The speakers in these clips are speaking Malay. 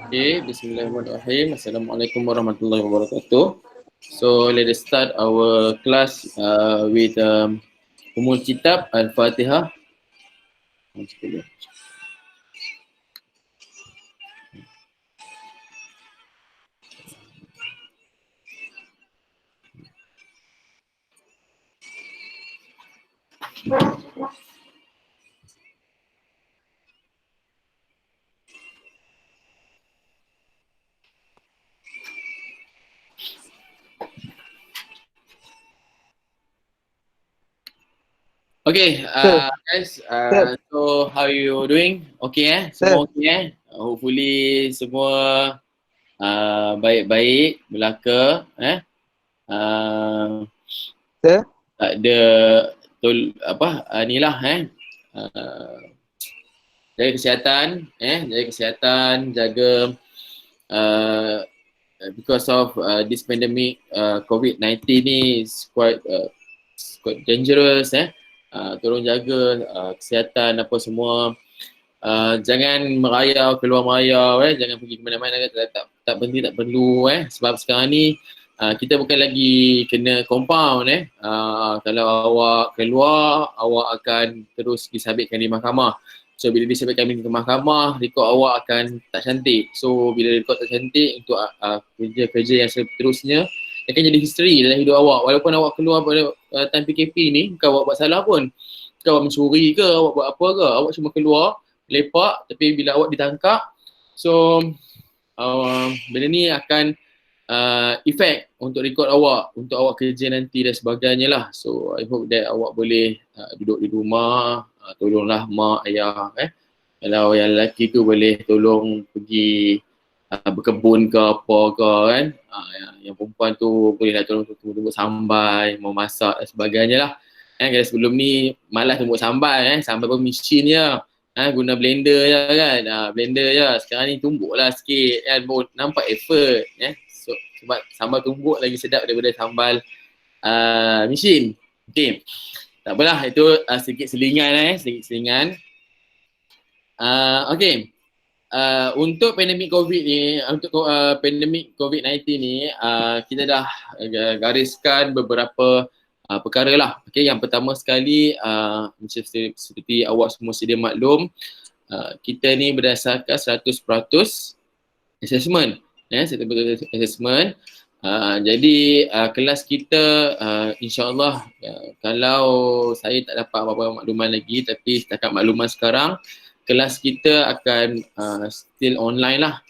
Okay, Bismillahirrahmanirrahim. Assalamualaikum warahmatullahi wabarakatuh. So let us start our class with Umul Kitab Al-Fatihah. Okay, Sir, guys. sir, So how you doing? Okay sir, semua okay hopefully semua baik-baik belaka Uh, sir. tak ada ni lah uh, jaga kesihatan jaga kesihatan, jaga uh, because of this pandemic COVID-19 ni is quite dangerous tolong jaga kesihatan apa semua. Jangan merayau, keluar merayau jangan pergi ke mana-mana tak penting, tak perlu sebab sekarang ni kita bukan lagi kena compound kalau awak keluar awak akan terus disabitkan di mahkamah. So bila disabitkan di mahkamah, rekod awak akan tak cantik. So bila rekod tak cantik untuk kerja-kerja yang seterusnya akan jadi history dalam hidup awak. Walaupun awak keluar pada time PKP ni, bukan awak buat salah pun. Bukan awak mencuri ke, awak buat apa ke, awak cuma keluar lepak, tapi bila awak ditangkap, so benda ni akan efek untuk rekod awak, untuk awak kerja nanti dan sebagainya lah. So I hope that awak boleh duduk di rumah, tolonglah mak, ayah kalau yang lelaki tu boleh tolong pergi berkebun ke apa ke yang perempuan tu boleh lah tolong tumbuk sambal, mau masak dan sebagainya lah. Kalau sebelum ni malas tumbuk sambal sambal pun mesin je. Guna blender je kan, blender je. Sekarang ni tumbuk lah sikit kan, nampak effort so, sebab sambal tumbuk lagi sedap daripada sambal mesin. Okay, tak apalah, itu sedikit selingan sedikit selingan. Okay, untuk pandemik COVID ni, untuk pandemik COVID-19 ni, kita dah gariskan beberapa perkara lah. Okay, yang pertama sekali, seperti awak semua sedia maklum, kita ni berdasarkan 100% assessment. 100% assessment. Jadi kelas kita insyaAllah kalau saya tak dapat apa-apa makluman lagi, tapi setakat makluman sekarang, kelas kita akan still online lah.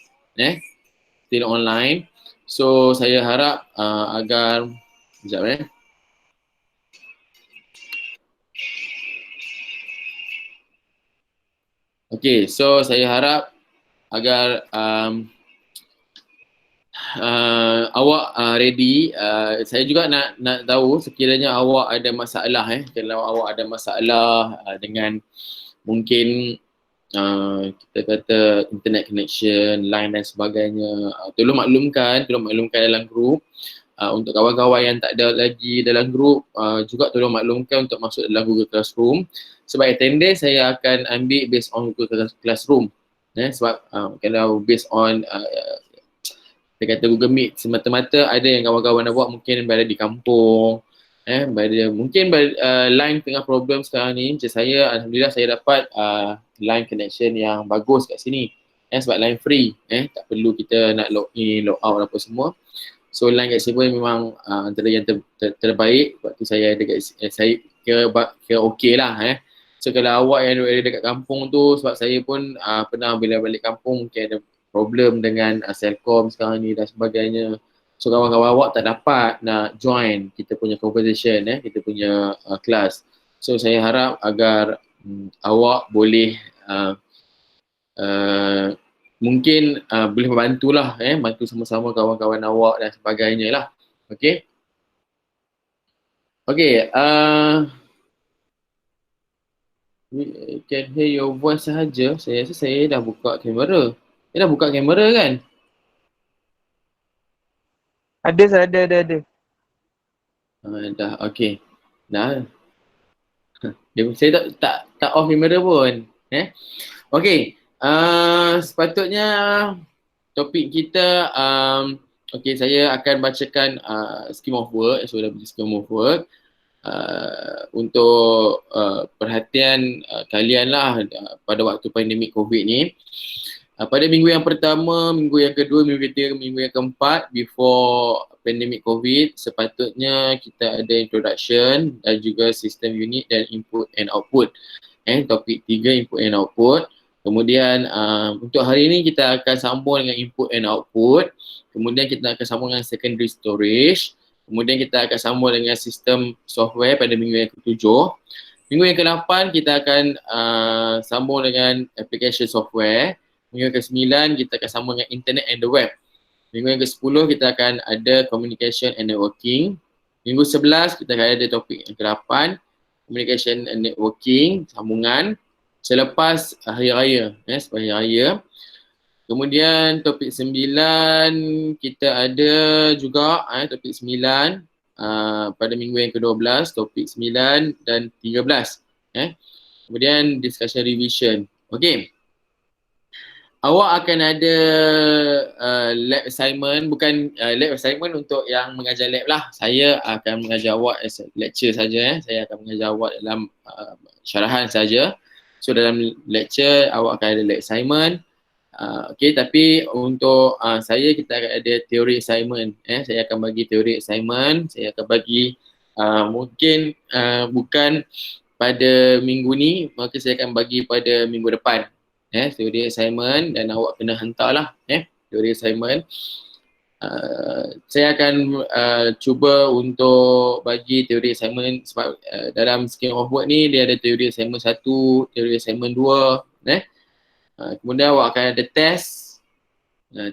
Still online. So saya harap agar sekejap Okay, so saya harap agar awak ready. Saya juga nak tahu sekiranya awak ada masalah kalau awak ada masalah dengan mungkin kita kata internet connection, line dan sebagainya, tolong maklumkan dalam grup. Untuk kawan-kawan yang tak ada lagi dalam grup, juga tolong maklumkan untuk masuk dalam Google Classroom. Sebab attendance saya akan ambil based on Google Classroom. Sebab kalau based on kita kata Google Meet semata-mata, ada yang kawan-kawan awak mungkin berada di kampung, mungkin line tengah problem sekarang ni. Macam saya, Alhamdulillah saya dapat line connection yang bagus kat sini sebab line free, tak perlu kita nak log in, log out apa semua. So line kat sini pun memang antara yang terbaik waktu saya dekat saya kira okey lah So kalau awak yang ada dekat kampung tu, sebab saya pun pernah bila balik kampung mungkin ada problem dengan Celcom sekarang ni dan sebagainya. So kawan-kawan awak tak dapat nak join kita punya conversation kita punya kelas. So saya harap agar awak boleh mungkin boleh membantulah bantu sama-sama kawan-kawan awak dan sebagainya lah. Okay. Okay, we can hear your voice sahaja. Saya rasa saya dah buka kamera. Saya dah buka kamera kan? Ada, sir, ada. Dah, okay. Dah. Saya tak off kamera pun. Okay. Sepatutnya topik kita, okay, saya akan bacakan scheme of work, SOW scheme of work untuk perhatian kalian lah pada waktu pandemik COVID ni. Pada minggu yang pertama, minggu yang kedua, minggu ketiga, minggu yang keempat before pandemic COVID, sepatutnya kita ada introduction dan juga sistem unit dan input and output. Topik 3 input and output. Kemudian untuk hari ini kita akan sambung dengan input and output. Kemudian kita akan sambung dengan secondary storage. Kemudian kita akan sambung dengan sistem software pada minggu yang ke-7. Minggu yang ke-8 kita akan sambung dengan application software. Minggu yang ke-9 kita akan sambung dengan internet and the web. Minggu yang ke-10 kita akan ada communication and networking. Minggu 11 kita akan ada topik yang ke-8, communication and networking, sambungan selepas hari raya, selepas hari raya. Kemudian topik 9 kita ada juga topik 9 pada minggu yang ke-12, topik 9 dan 13. Kemudian discussion revision. Okey. Awak akan ada lab assignment, bukan lab assignment untuk yang mengajar lab lah. Saya akan mengajar awak as lecture saja. Saya akan mengajar awak dalam syarahan saja. So dalam lecture awak akan ada lab assignment. Okay, tapi untuk saya kita akan ada teori assignment. Saya akan bagi teori assignment. Saya akan bagi mungkin bukan pada minggu ni, maka saya akan bagi pada minggu depan. Teori assignment dan awak kena hantarlah teori assignment. Saya akan cuba untuk bagi teori assignment sebab dalam scheme of work ni dia ada teori assignment 1, teori assignment 2. Kemudian awak akan ada test.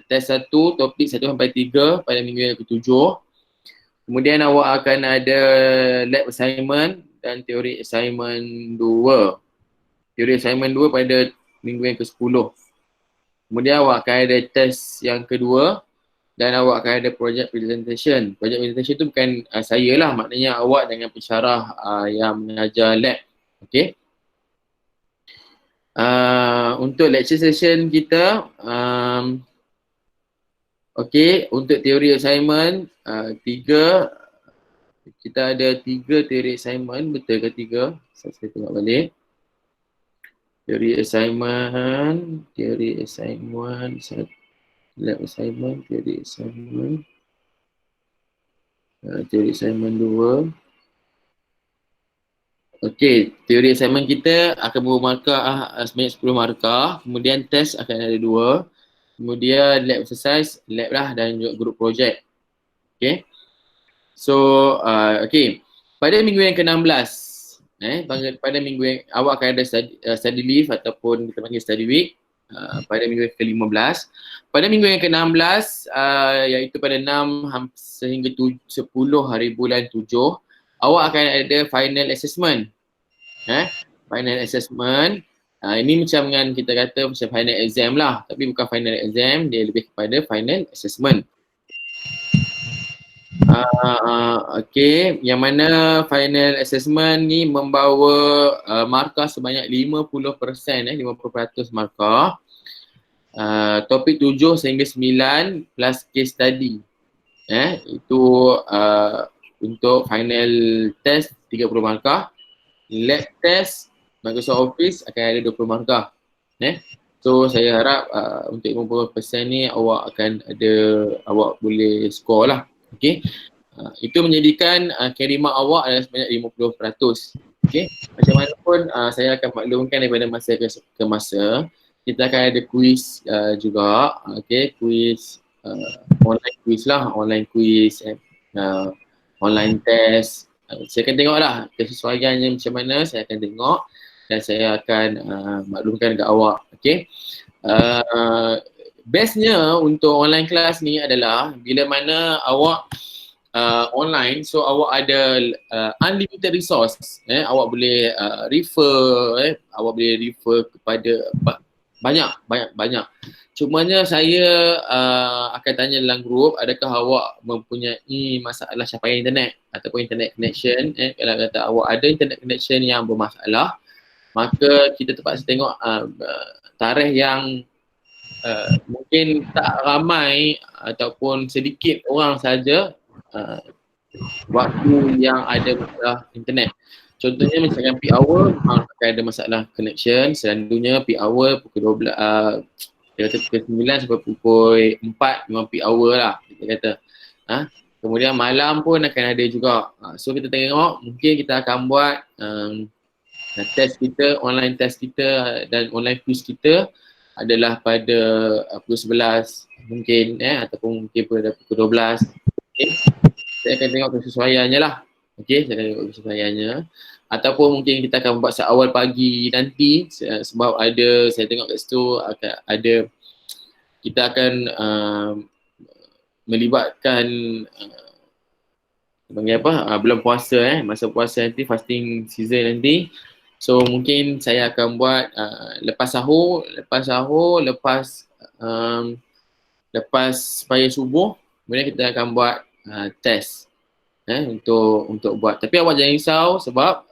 Test 1, topik 1 sampai 3 pada minggu yang ke-7. Kemudian awak akan ada lab assignment dan teori assignment 2. Teori assignment 2 pada minggu yang ke-10. Kemudian awak akan ada test yang kedua dan awak akan ada project presentation. Project presentation tu bukan saya lah, maknanya awak dengan pensyarah yang mengajar lab. Okay. Untuk lecture session kita, okay, untuk teori assignment 3, kita ada 3 teori assignment, betul ke 3? Saya tengok balik. Teori assignment, lab assignment, teori assignment 2. Okey, teori assignment kita akan berapa markah sebanyak 10 markah. Kemudian test akan ada 2. Kemudian lab exercise, lab lah dan juga group project. Okey. So, okey. Pada minggu yang ke-16, pada minggu yang awak akan ada study leave ataupun kita panggil study week pada minggu yang ke-15. Pada minggu yang ke-16 iaitu pada 6 sehingga 10 hari bulan 7, awak akan ada final assessment. Final assessment. Ini macam dengan kita kata macam final exam lah, tapi bukan final exam, dia lebih kepada final assessment. Okay, yang mana final assessment ni membawa markah sebanyak 50%, 50% markah. Topik 7 sehingga 9 plus case study. Itu untuk final test 30 markah. Lab test Microsoft Office akan ada 20 markah. So saya harap untuk 50% ni awak boleh score lah. Okay. Itu menjadikan carry mark awak adalah sebanyak 50%. Okay. Macam mana pun saya akan maklumkan daripada masa ke masa. Kita akan ada quiz juga. Okay. Quiz, online quiz lah. Online quiz, online test. Saya akan tengok lah kesesuaiannya macam mana, saya akan tengok dan saya akan maklumkan ke awak. Okay. Bestnya untuk online class ni adalah bila mana awak online, so awak ada unlimited resource. Awak boleh awak boleh refer kepada banyak. Cumanya saya akan tanya dalam grup, adakah awak mempunyai masalah capaian internet ataupun internet connection. Kalau kata awak ada internet connection yang bermasalah, maka kita terpaksa tengok tarikh yang mungkin tak ramai ataupun sedikit orang saja waktu yang ada masalah internet. Contohnya misalkan peak hour memang akan ada masalah connection, selalunya peak hour pukul 12, kita kata pukul 9 sampai pukul 4 memang peak hour lah kita kata. Kemudian malam pun akan ada juga. So kita tengok mungkin kita akan buat test kita, online test kita dan online quiz kita adalah pada pukul 11 mungkin ataupun mungkin pada pukul 12. Okay. Saya akan tengok kesesuaiannya lah. Okay, saya akan tengok kesesuaiannya. Ataupun mungkin kita akan buat seawal pagi nanti sebab ada, saya tengok kat situ akan ada, kita akan melibatkan panggil apa, bulan puasa masa puasa nanti, fasting season nanti. So mungkin saya akan buat lepas sahur, lepas payah subuh, kemudian kita akan buat test untuk buat. Tapi awak jangan risau sebab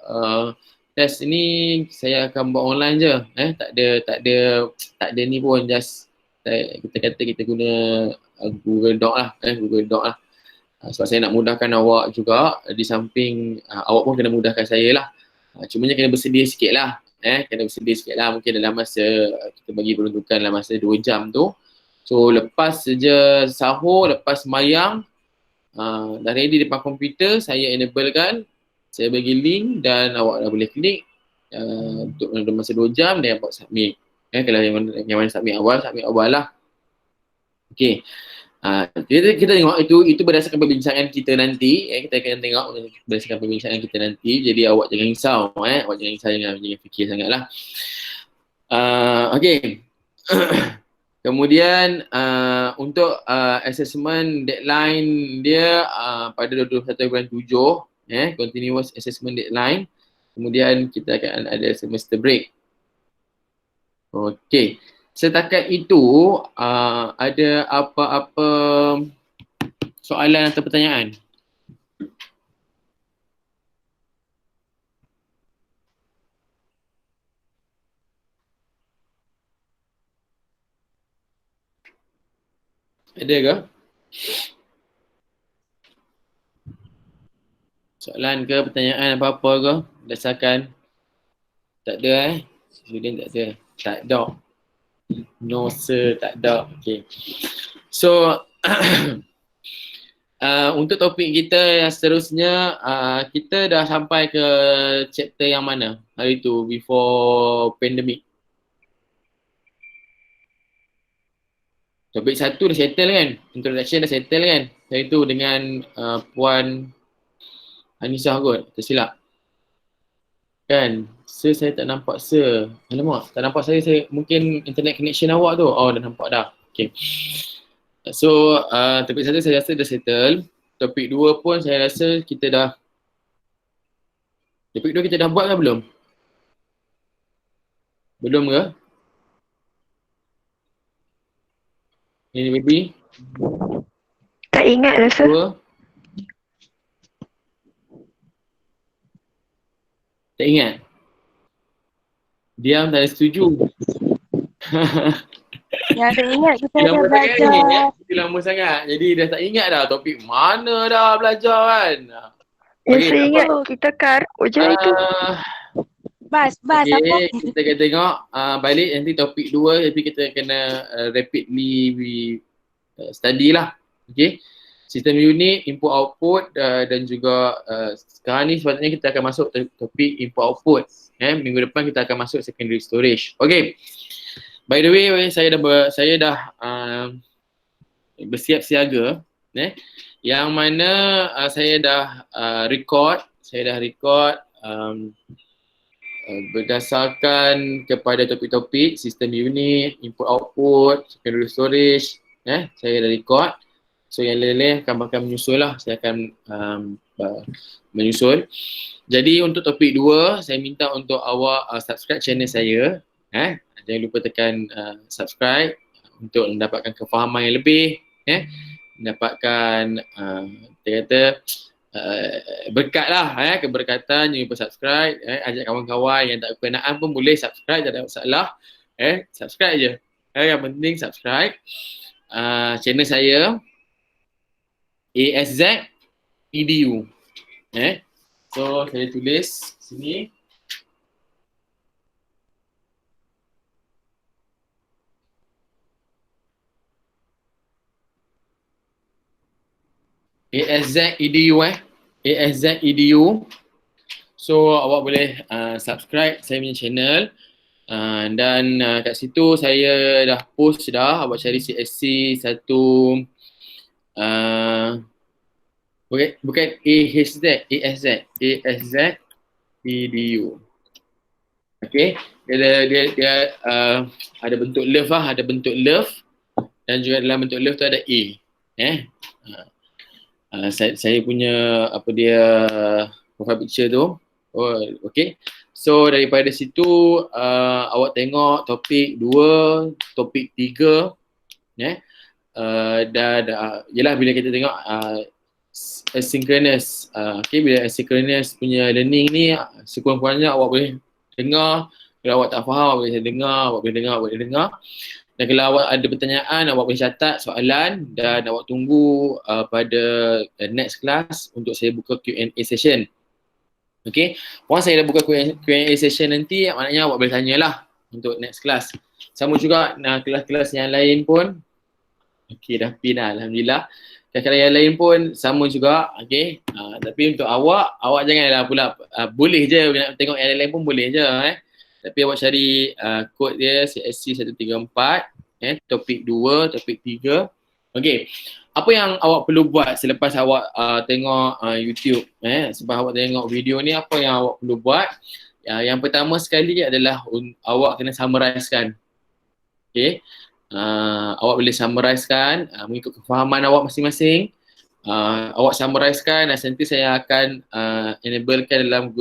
test ni saya akan buat online je. Tak ada ni pun, just kita kata kita guna Google Doc lah, Google Doc lah. Sebab saya nak mudahkan awak juga, di samping awak pun kena mudahkan saya lah. Cumanya kena bersedia sikit lah. Kena bersedia sikit lah, mungkin dalam masa kita bagi peruntukan dalam masa 2 jam tu. So lepas saja sahur, lepas sembahyang, dah ready depan komputer, saya enablekan, saya bagi link dan awak dah boleh klik untuk dalam masa 2 jam dan buat submit. Kalau yang mana submit awal lah. Okay. Kita tengok itu berdasarkan perbincangan kita nanti. Kita akan tengok berdasarkan perbincangan kita nanti. Jadi awak jangan risau, awak jangan risau, jangan fikir sangatlah. Okay. Kemudian untuk assessment deadline dia pada 21 bulan 7, continuous assessment deadline. Kemudian kita akan ada semester break. Okay. Setakat itu, ada apa-apa soalan atau pertanyaan? Ada ke? Soalan ke, pertanyaan apa-apa ke? Berdasarkan? Tak ada Student tak ada? Tak ada. No sir, tak ada. Okay. So, untuk topik kita yang seterusnya, kita dah sampai ke chapter yang mana hari tu, before pandemic? Topik 1 dah settle kan? Introduction dah settle kan? Hari tu dengan Puan Anisah kot, tersilap. Kan? Sir, saya tak nampak sir. Alamak, tak nampak saya mungkin internet connection awak tu. Oh, dah nampak dah. Okay. So, topik 1 saya rasa dah settle. Topik 2 pun saya rasa kita dah, topik 2 kita dah buat ke belum? Belum ke? Ini baby? Tak ingat lah sir. 2? Tak ingat? Diam, tak ada setuju. Yang saya ingat kita dah Lama sangat belajar. ni, Itu lama sangat. Jadi dah tak ingat dah topik mana dah belajar kan. Yang Okay, saya tak ingat apa. kita karut je itu. Bas apa? Okay, kita akan tengok balik nanti topik 2, tapi kita kena rapidly study lah. Okay. Sistem unit, input output dan juga sekarang ni sepatutnya kita akan masuk topik input output. Minggu depan kita akan masuk secondary storage. Okay. By the way, saya dah bersiap siaga. Yang mana saya dah record berdasarkan kepada topik-topik sistem unit, input output, secondary storage. Saya dah record. So yang lain-lain akan menyusul lah. Saya akan menyusul. Jadi untuk topik 2, saya minta untuk awak subscribe channel saya. Jangan lupa tekan subscribe untuk mendapatkan kefahaman yang lebih. Mendapatkan kita kata berkat lah, keberkatan. Jangan lupa subscribe. Ajak kawan-kawan yang tak berkenaan pun boleh subscribe, tak ada masalah. Subscribe je. Yang penting subscribe channel saya ASZ EDU. So saya tulis sini ASZ EDU ASZ EDU. So awak boleh subscribe saya punya channel. Dan kat situ saya dah post dah, awak cari CSC satu bukan ASZ EDU. Okay, dia ada bentuk love lah, ada bentuk love dan juga dalam bentuk love tu ada A. Saya punya apa dia profile picture tu. Okay. So daripada situ awak tengok topik 2, topik 3 dan yelah bila kita tengok asynchronous bila asynchronous punya learning ni sekurang-kurangnya awak boleh dengar. Kalau awak tak faham awak boleh dengar, awak boleh dengar. Dan kalau awak ada pertanyaan awak boleh catat soalan dan awak tunggu pada next class untuk saya buka Q&A session. Okay, once saya dah buka Q&A session nanti, maknanya awak boleh tanyalah untuk next class. Sama juga kelas-kelas yang lain pun. Okay, dah pin lah, Alhamdulillah. Kelas-kelas yang lain pun sama juga, okay. Tapi untuk awak janganlah pula, boleh je nak tengok yang lain pun boleh je. Tapi awak cari kod dia CSC 134, topik 2, topik 3. Okay. Apa yang awak perlu buat selepas awak tengok YouTube, selepas awak tengok video ni, apa yang awak perlu buat? Yang pertama sekali adalah awak kena summarizekan. Okay. Awak boleh summarizekan mengikut kefahaman awak masing-masing. Awak summarizekan dan nanti saya akan enablekan dalam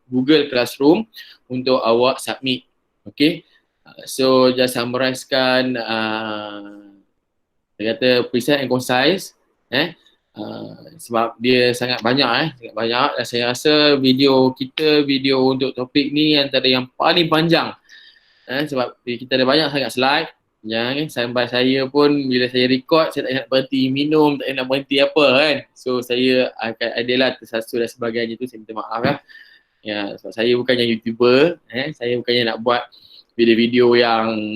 Google Classroom untuk awak submit. Okay. So just summarizekan dia kata precise and concise sebab dia sangat banyak dan saya rasa video untuk topik ni antara yang paling panjang sebab kita ada banyak sangat slide sampai saya pun bila saya record saya tak nak berhenti minum, tak nak berhenti apa kan. So saya akan adalah tersasul dan sebagainya tu, saya minta maaf lah. Ya, sebab saya bukannya YouTuber, saya bukannya nak buat video-video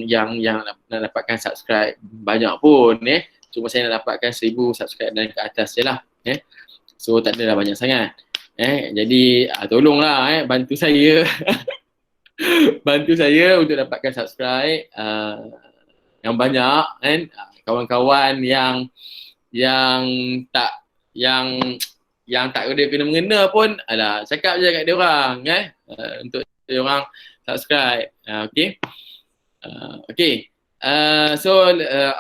yang nak dapatkan subscribe banyak pun cuma saya nak dapatkan 1000 subscribe dan ke atas je lah so tak adalah banyak sangat jadi tolonglah bantu saya bantu saya untuk dapatkan subscribe yang banyak kawan-kawan yang tak ada kena-mengena pun cakap je kat dia orang untuk dia orang subscribe. So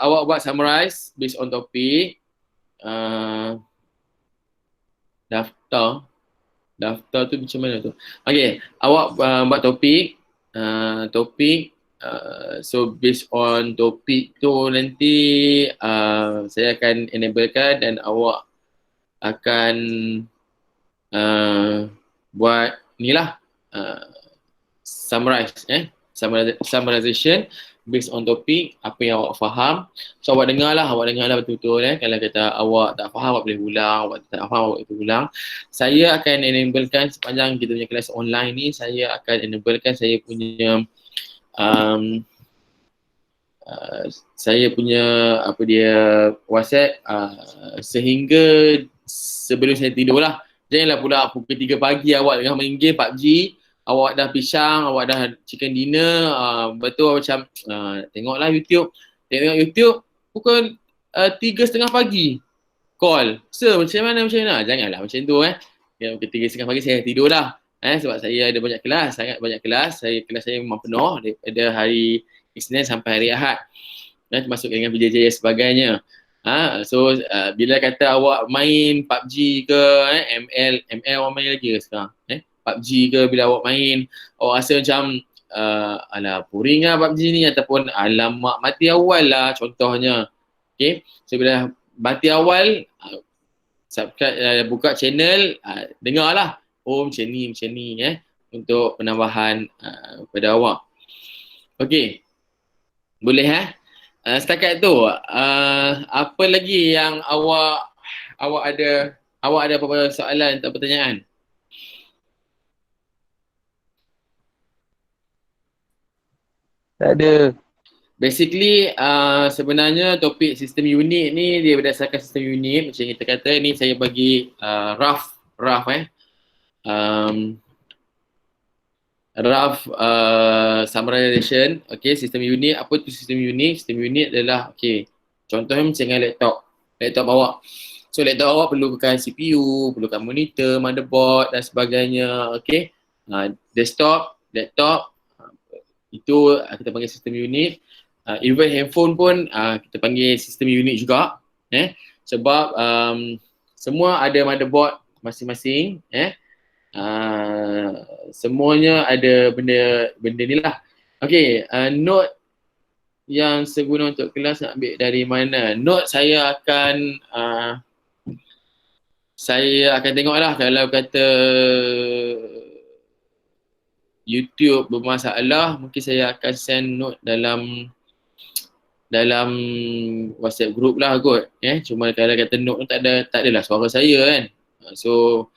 awak buat summarize based on topik. Daftar tu macam mana tu? Okay, awak buat topik. So based on topik tu nanti saya akan enablekan dan awak akan buat ni lah summarization based on topik, apa yang awak faham. So awak dengarlah betul-betul kalau kata awak tak faham awak boleh ulang, awak tak faham awak boleh ulang. Saya akan enablekan sepanjang kita punya kelas online ni, saya akan enablekan saya punya apa dia WhatsApp sehingga sebelum saya tidur lah. Janganlah pula pukul 3 pagi awak tengah main game PUBG, awak dah pisang, awak dah chicken dinner, betul macam tengoklah YouTube. Tengok YouTube pukul 3:30 pagi call. So macam mana? Janganlah macam tu pukul 3:30 pagi saya tidur dah. Sebab saya ada banyak kelas, sangat banyak kelas. Kelas saya memang penuh daripada hari Isnin sampai hari Ahad. Termasuk dengan PJJ dan sebagainya. So bila kata awak main PUBG ke ML awak main lagi ke sekarang? PUBG ke bila awak main awak rasa macam alah boring lah PUBG ni ataupun alamak mati awal lah contohnya. Okay, so bila mati awal subscribe, buka channel, dengarlah macam ni untuk penambahan pada awak. Okay, boleh Setakat tu, apa lagi yang awak ada apa-apa soalan atau pertanyaan? Tak ada. Basically, sebenarnya topik sistem unit ni dia berdasarkan sistem unit. Macam kita kata ni saya bagi rough summarization. Okay, sistem unit. Apa tu sistem unit? Sistem unit adalah, okay, contohnya macam dengan laptop awak. So laptop awak perlukan CPU, perlukan monitor, motherboard dan sebagainya. Okay, desktop, laptop, itu kita panggil sistem unit. Even handphone pun kita panggil sistem unit juga, sebab semua ada motherboard masing-masing, semuanya ada benda ni lah. Okay, note yang seguna untuk kelas nak ambil dari mana? Note saya akan tengok lah. Kalau kata YouTube bermasalah, mungkin saya akan send note dalam WhatsApp group lah kot. Cuma kalau kata note tak adalah suara saya kan. So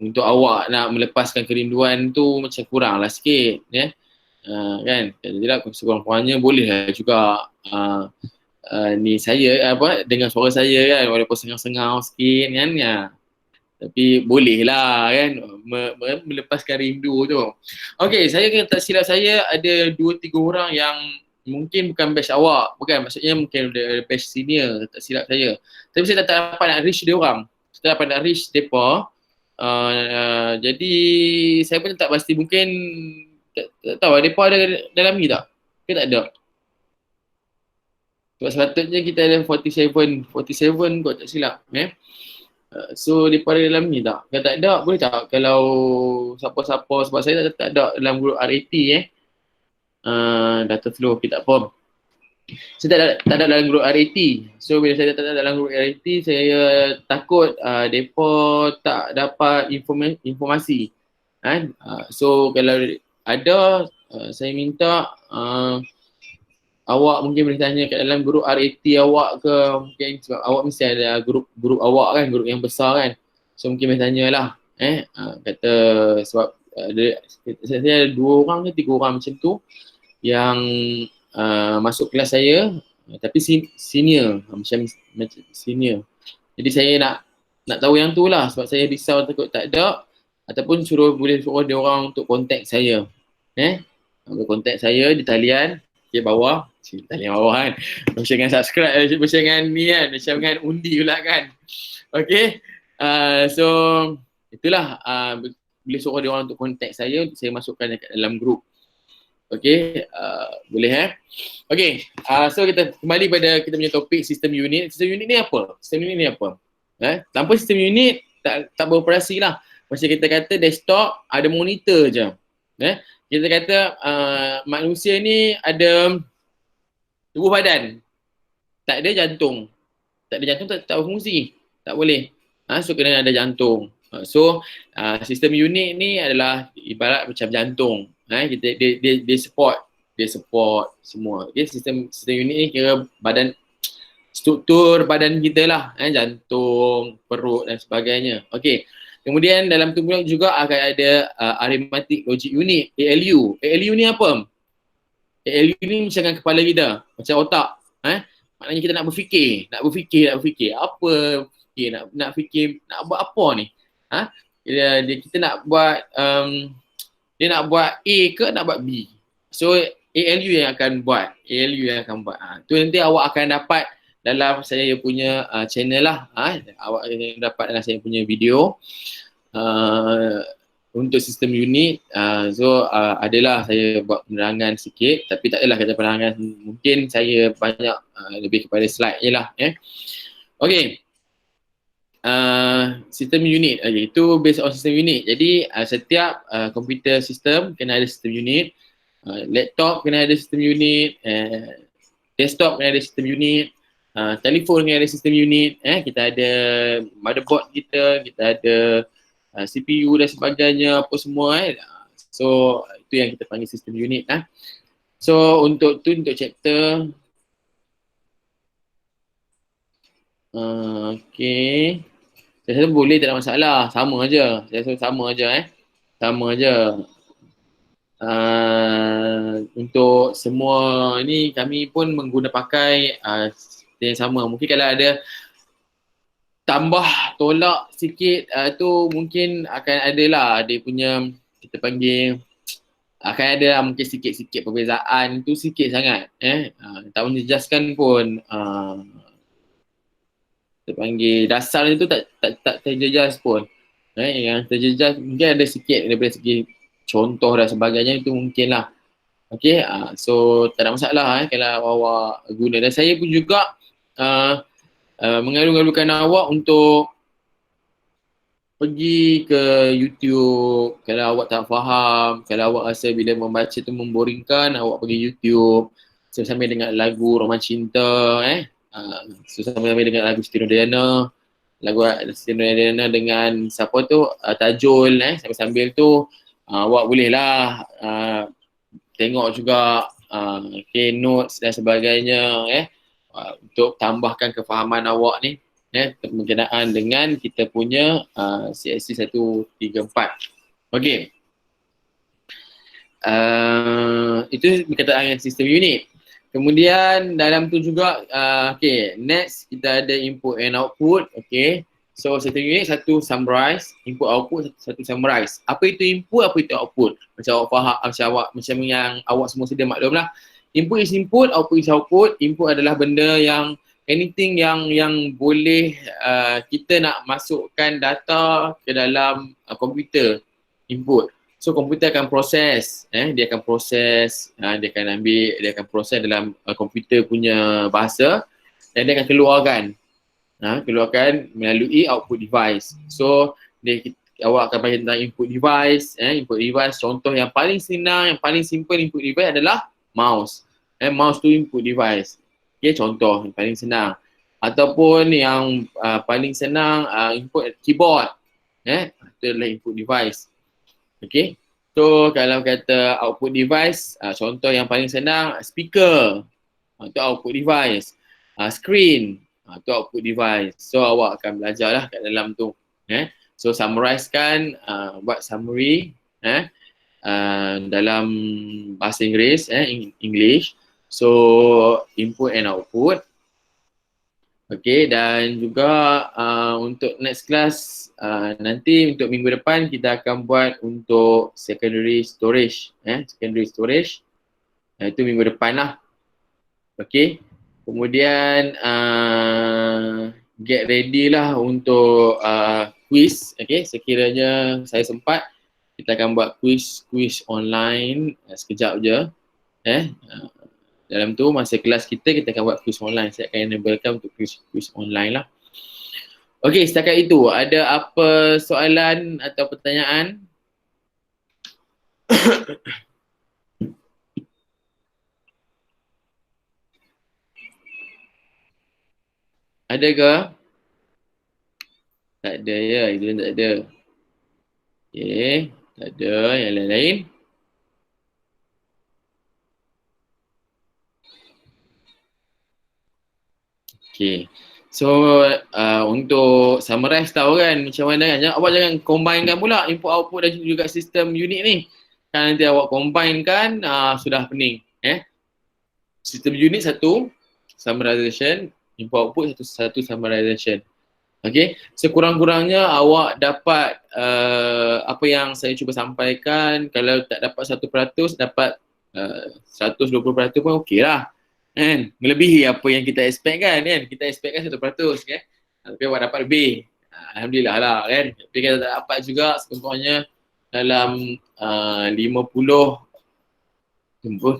untuk awak nak melepaskan kerinduan tu macam kurang lah sikit. Kan? Kalau tidak sekurang-kurangnya boleh lah juga ni saya dengan suara saya kan, walaupun sengang-sengang sikit kan ya. Tapi boleh lah kan melepaskan rindu tu. Okay, saya tak silap saya ada 2-3 orang yang mungkin bukan batch awak. Bukan, maksudnya mungkin ada batch senior, tak silap saya. Tapi saya tak dapat nak reach dia orang. Saya tak dapat nak reach mereka. Jadi saya pun tak pasti, mungkin tak tahu mereka ada dalam ni tak? Ke tak ada? Sebab sepatutnya kita ada 47 kot tak silap. So mereka ada dalam ni tak? Kalau tak ada, boleh tak? Kalau siapa-siapa, sebab saya tak ada dalam grup RAT data flow, okay, tak apa. Saya tak ada dalam grup RAT. So bila saya tak ada dalam grup RAT, saya takut mereka tak dapat informasi. So kalau ada, saya minta awak mungkin boleh tanya kat dalam grup RAT awak ke, mungkin sebab awak mesti ada grup awak kan, grup yang besar kan. So mungkin boleh tanyalah kata sebab saya ada 2 orang ke 3 orang macam tu yang masuk kelas saya tapi senior, macam senior. Jadi saya nak tahu yang tu lah, sebab saya risau takut tak ada, ataupun boleh suruh dia orang untuk kontak saya. Kontak saya di talian bawah, talian bawah kan. Macam dengan subscribe, macam dengan ni kan, macam dengan undi pula kan. Okay, so itulah, boleh suruh dia orang untuk kontak saya masukkan dekat dalam grup. Okay, boleh Okay, so kita kembali pada kita punya topik sistem unit. Sistem unit ni apa? Tanpa sistem unit tak beroperasi lah. Macam kita kata desktop ada monitor je. Kita kata manusia ni ada tubuh badan, tak ada jantung. Tak ada jantung tak berfungsi. Tak boleh. So kena ada jantung. So sistem unit ni adalah ibarat macam jantung. Dia support semua. Okay, sistem unit ni kira badan, struktur badan kita lah, jantung, perut dan sebagainya. Okay. Kemudian dalam tu juga akan ada arithmetic logic unit, ALU. ALU ni apa? ALU ni macam dengan kepala kita, macam otak. Maknanya kita nak berfikir. Apa fikir? Nak fikir, nak buat apa ni? Kita nak buat, dia nak buat A ke nak buat B? So ALU yang akan buat. Tu nanti awak akan dapat dalam saya punya channel lah. Awak akan dapat dalam saya punya video untuk sistem unit. So adalah saya buat penerangan sikit, tapi tak adalah kata penerangan, mungkin saya banyak lebih kepada slide je lah. Okay, sistem unit, itu based on sistem unit. Jadi setiap komputer sistem kena ada sistem unit, laptop kena ada sistem unit, desktop kena ada sistem unit, telefon kena ada sistem unit. Kita ada motherboard kita ada CPU dan sebagainya, apa semua. So itu yang kita panggil sistem unit. So untuk chapter Okay. Saya rasa boleh, tak ada masalah. Sama aja. Saya rasa sama aja Sama aja. Untuk semua ni kami pun pakai yang sama. Mungkin kalau ada tambah tolak sikit tu mungkin akan ada lah dia punya, kita panggil, akan ada lah mungkin sikit-sikit perbezaan tu, sikit sangat tak menjejaskan pun kita panggil dasar tu tak terjejas pun. Yang terjejas mungkin ada sikit daripada segi contoh dan sebagainya, itu mungkin lah. Okay, so tak ada masalah kalau awak guna. Dan saya pun juga mengalu-alukan awak untuk pergi ke YouTube. Kalau awak tak faham, kalau awak rasa bila membaca tu memboringkan, awak pergi YouTube sambil dengan lagu Roman Cinta, sambil dengan lagu Siti Nurdiana, dengan siapa tu, Tajul, sambil-sambil tu awak bolehlah tengok juga notes dan sebagainya untuk tambahkan kefahaman awak ni berkenaan dengan kita punya CSC 134. Okey. Itu berkaitan dengan sistem unit. Kemudian dalam tu juga okay, next kita ada input and output. Okay, so satu unit satu summarize, input output satu summarize. Apa itu input, apa itu output? Macam awak faham, macam yang awak semua sudah maklum lah. Input is input, output is output. Input adalah benda yang anything yang boleh kita nak masukkan data ke dalam komputer, input. So komputer akan proses, dia akan proses, dia akan proses dalam komputer punya bahasa dan dia akan keluarkan melalui output device. So awak akan belajar tentang input device, input device contoh yang paling senang, yang paling simple input device adalah mouse. Mouse tu input device. Okay, contoh yang paling senang. Ataupun yang paling senang input keyboard. Itu adalah input device. Okay, so kalau kata output device, contoh yang paling senang, speaker, itu output device, screen, itu output device. So awak akan belajar lah kat dalam tu. So summarize kan, buat summary dalam bahasa Inggeris, English. So input and output. Okay, dan juga untuk next class nanti untuk minggu depan kita akan buat untuk secondary storage. Secondary storage. Itu minggu depan lah. Okay, kemudian get ready lah untuk quiz. Okay, sekiranya saya sempat, kita akan buat quiz online sekejap je. Dalam tu masa kelas kita akan buat quiz online. Saya akan enablekan untuk quiz online lah. Okey, setakat itu ada apa soalan atau pertanyaan? Ada ke? Tak ada ya, itu tak ada. Okey, tak ada yang lain-lain. Okay, so untuk summarize tahu kan macam mana kan, awak jangan combinekan pula input output dan juga sistem unit ni. Kan nanti awak combinekan sudah pening. Sistem unit satu summarization, input output satu summarization. Okay, sekurang-kurangnya awak dapat apa yang saya cuba sampaikan. Kalau tak dapat 1%, dapat 120% pun okey lah. Melebihi apa yang kita expect kan. Kita expect kan 100 kan. Tapi awak dapat lebih. Alhamdulillah lah kan. Tapi kalau tak dapat juga contohnya dalam 50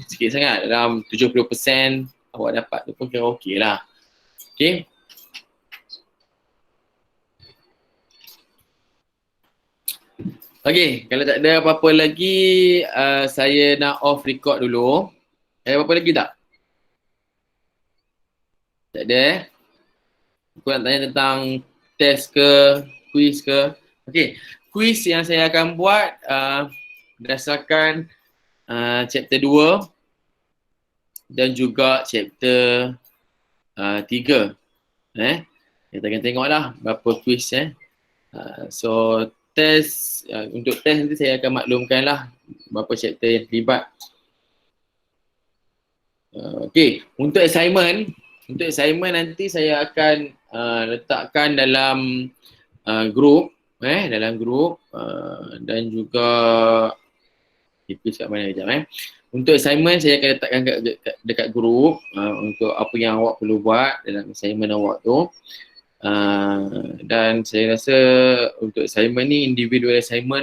sikit sangat, dalam 70% awak dapat tu pun kira okey lah. Okay. Okay, kalau tak ada apa-apa lagi, saya nak off record dulu. Ada apa-apa lagi tak? Tak ada. Aku nak tanya tentang test ke, quiz ke. Okay, quiz yang saya akan buat berdasarkan chapter 2 dan juga chapter 3. Kita akan tengoklah berapa quiz so test, untuk test nanti saya akan maklumkanlah berapa chapter yang terlibat. Okay, untuk assignment nanti saya akan letakkan dalam group, dalam group dan juga quiz kat mana kejap Untuk assignment saya akan letakkan dekat group untuk apa yang awak perlu buat dalam assignment awak tu. Dan saya rasa untuk assignment ni individual assignment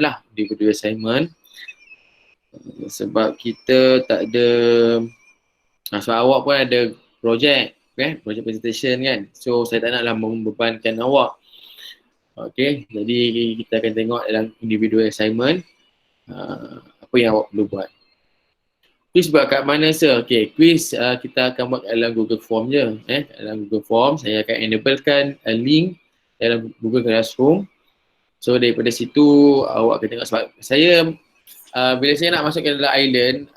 sebab kita tak ada sebab awak pun ada projek project presentation kan, so saya tak naklah membebankan awak. Okay, jadi kita akan tengok dalam individual assignment apa yang awak perlu buat. Quiz buat kat mana sir? Okay, quiz kita akan buat dalam Google Form je. Dalam Google Form saya akan enablekan link dalam Google Classroom. So daripada situ awak akan tengok, sebab saya bila saya nak masuk ke dalam island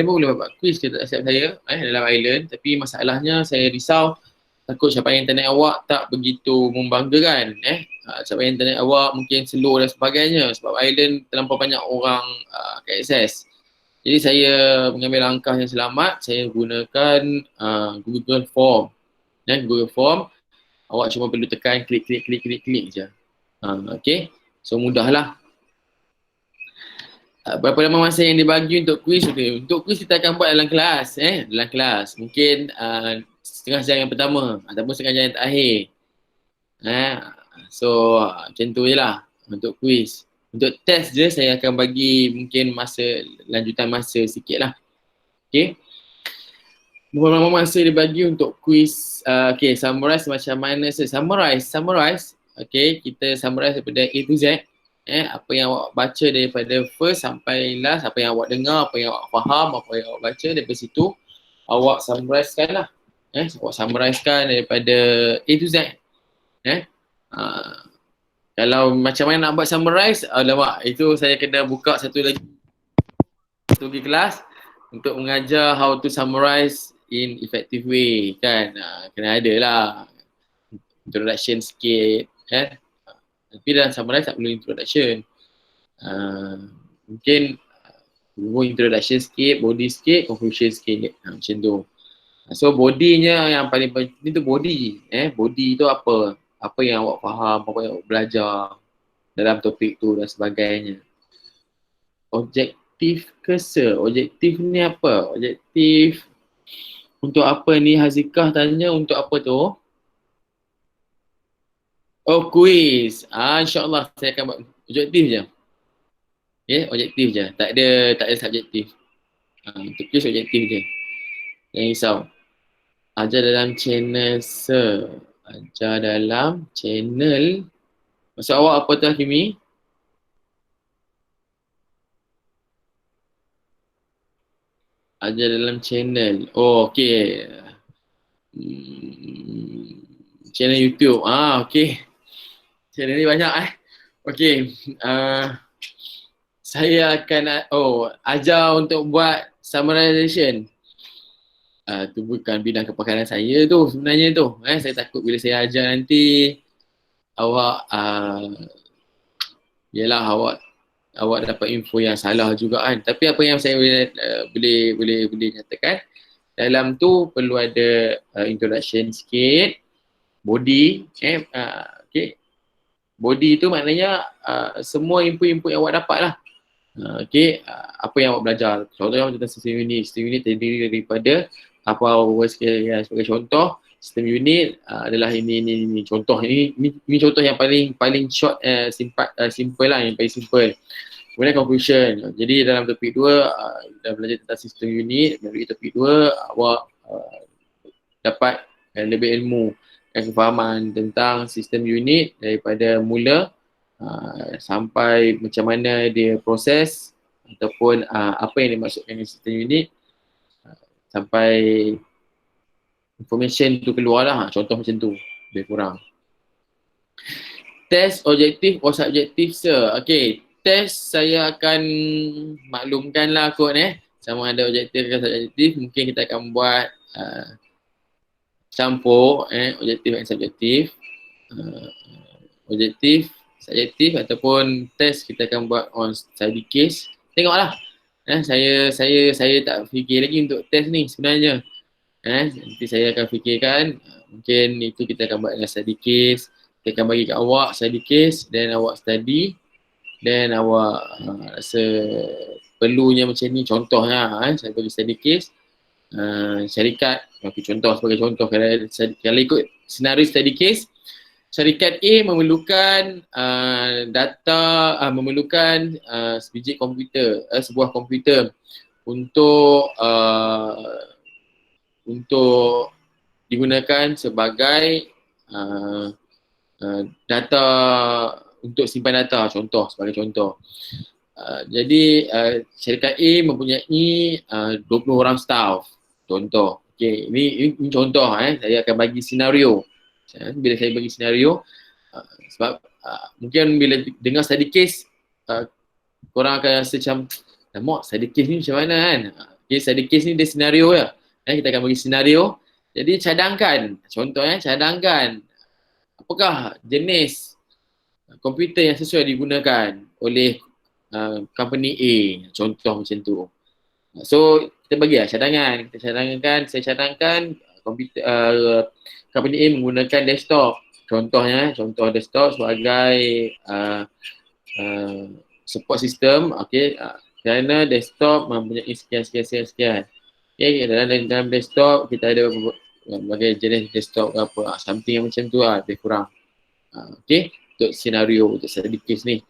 pun boleh buat quiz dia tak accept saya dalam island, tapi masalahnya saya risau takut capayan internet awak tak begitu membanggakan. Capayan internet awak mungkin slow dan sebagainya sebab island terlampau banyak orang akses. Jadi saya mengambil langkah yang selamat, saya gunakan Google Form. Google Form, awak cuma perlu tekan klik je. Okay, so mudahlah. Berapa lama masa yang dibagi untuk quiz? Okay. Untuk quiz kita akan buat dalam kelas. Dalam kelas. Mungkin setengah jam yang pertama ataupun setengah jam yang terakhir. So macam tu je lah untuk quiz. Untuk test je saya akan bagi mungkin lanjutan masa sikit lah. Okay. Berapa lama masa dibagi untuk quiz? Okay, summarize macam mana? Summarize. Okay, kita summarize daripada A to Z. Apa yang awak baca daripada first sampai last, apa yang awak dengar, apa yang awak faham, apa yang awak baca, daripada situ awak summarizekan lah. Awak summarizekan daripada A to Z. Kalau macam mana nak buat summarize, alamak, itu saya kena buka satu lagi kelas untuk mengajar how to summarize in effective way kan. Kena ada lah introduction sikit tapi dalam summarize tak perlu introduction. Mungkin introduction sikit, body sikit, conclusion sikit macam tu. So bodinya yang paling penting tu body. Body tu apa yang awak faham, apa yang awak belajar dalam topik tu dan sebagainya. Objektif ke sir? Objektif ni apa? Objektif untuk apa ni? Hazikah tanya untuk apa tu? Oh, quiz. InsyaAllah saya akan buat objektif je. Objektif je. Tak ada subjektif. Untuk quiz objektif je. Jangan risau. Ajar dalam channel sir. Ajar dalam channel. Maksud awak apa tu Hakimi? Ajar dalam channel. Oh, okay. Channel YouTube. Okay. Channel ni banyak Okay. Saya akan ajar untuk buat summarization. Tu bukan bidang kepakaran saya tu sebenarnya tu. Saya takut bila saya ajar nanti awak awak dapat info yang salah juga kan. Tapi apa yang saya boleh nyatakan, dalam tu perlu ada introduction sikit, body, okay. Body tu maknanya semua input yang awak dapat lah. Okay, apa yang awak belajar. Contohnya tentang sistem unit. Sistem unit terdiri daripada sebagai contoh, sistem unit adalah ini contoh. Ini contoh yang paling short, simple lah, yang paling simple. Kemudian conclusion. Jadi dalam topik 2 dah belajar tentang sistem unit. Melalui topik 2 awak dapat lebih ilmu dan kefahaman tentang sistem unit daripada mula sampai macam mana dia proses ataupun apa yang dimaksudkan dengan sistem unit sampai information tu keluar lah. Contoh macam tu, lebih kurang. Test objektif or subjektif sir? Okay, test saya akan maklumkan lah kot sama ada objektif atau subjektif. Mungkin kita akan buat campur objektif dan subjektif. uh, objektif, subjektif ataupun test kita akan buat on study case. Tengoklah. Saya tak fikir lagi untuk test ni sebenarnya. Nanti saya akan fikirkan, mungkin itu kita akan buat dengan study case. Kita akan bagi kat awak study case, then awak study, then awak rasa perlunya macam ni, contohnya saya bagi study case, syarikat, sebagai contoh, kalau ikut senario study case, syarikat A memerlukan memerlukan sebiji komputer, sebuah komputer untuk digunakan sebagai data, untuk simpan data, sebagai contoh. Jadi syarikat A mempunyai 20 orang staff, contoh. Okay, ini contoh, saya akan bagi senario. Bila saya bagi senario, sebab mungkin bila dengar study case, korang akan rasa macam, mak study case ni macam mana kan? Okay, study case ni dia senario je. Kita akan bagi senario. Jadi cadangkan, contohnya cadangkan apakah jenis komputer yang sesuai digunakan oleh company A, contoh macam tu. So kita bagilah cadangan, saya cadangkan komputer company A menggunakan desktop, contoh desktop sebagai support system, okey, kerana desktop mempunyai sekian. Okay, dalam desktop kita ada berbagai jenis desktop ke apa, something yang macam tu lebih kurang. Okay, untuk senario, untuk study case ni.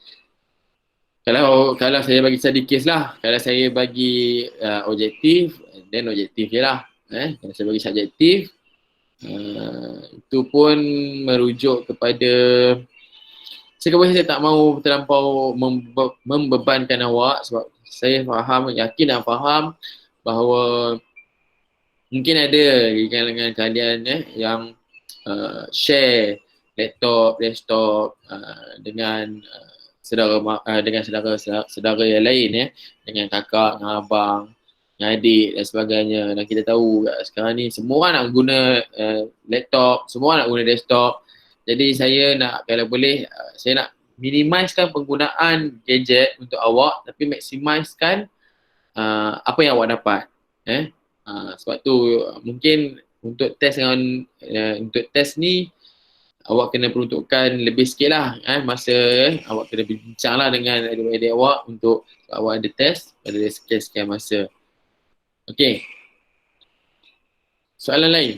Kalau saya bagi study case lah, kalau saya bagi objektif, then objektif je lah. Kalau saya bagi subjektif, itu pun merujuk kepada, saya tak mahu terlampau membebankan awak, sebab saya yakin dan faham bahawa mungkin ada di kalangan kalian yang share laptop, desktop dengan saudara yang lain, dengan kakak, dengan abang, dengan adik dan sebagainya. Dan kita tahu sekarang ni semua orang nak guna laptop, semua orang nak guna desktop. Jadi saya nak, kalau boleh, saya nak minimizekan penggunaan gadget untuk awak, tapi maximizekan apa yang awak dapat. Sebab tu mungkin untuk test ni awak kena peruntukkan lebih sikit lah masa, awak kena berbincang lah dengan adik-adik awak untuk awak ada test pada sekian masa. Okey, soalan lain?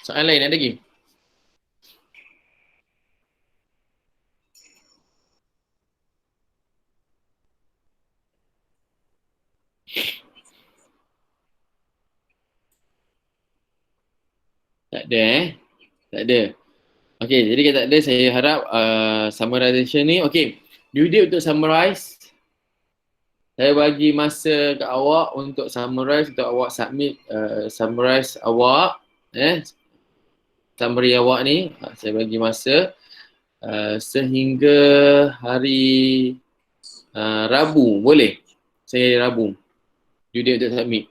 Soalan lain ada lagi? Tak ada Tak ada. Okey, jadi kalau tak ada, saya harap summarization ni, okey. Due date untuk summarize, saya bagi masa ke awak untuk summarize, untuk awak submit summarize awak, summary awak ni, saya bagi masa sehingga hari Rabu, boleh? Saya Rabu, due date untuk submit.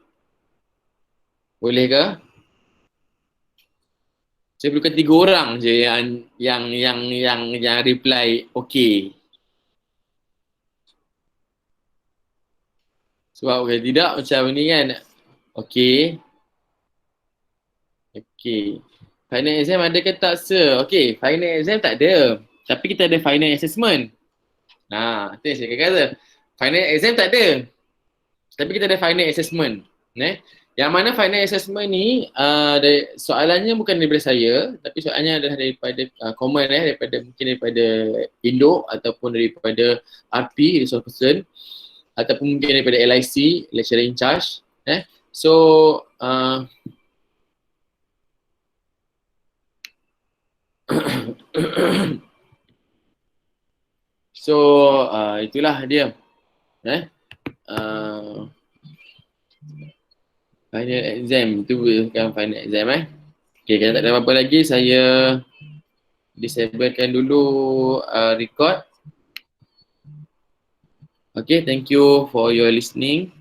Boleh ke? Saya perlukan 3 orang je yang reply okey. Sebab kalau tidak macam ni kan, okey. Final exam ada ke tak, sir? Okey, final exam tak ada. Tapi kita ada final assessment. Itu yang saya kata. Final exam tak ada. Tapi kita ada final assessment. Yang mana final assessment ni, soalannya bukan daripada saya, tapi soalannya adalah daripada komen, mungkin daripada Indo ataupun daripada RP, resource person, ataupun mungkin daripada LIC, lecturer in charge. So itulah dia. Final exam, itu bukan final exam. Okay, kalau tak ada apa-apa lagi, saya disablekan dulu record. Okay, thank you for your listening.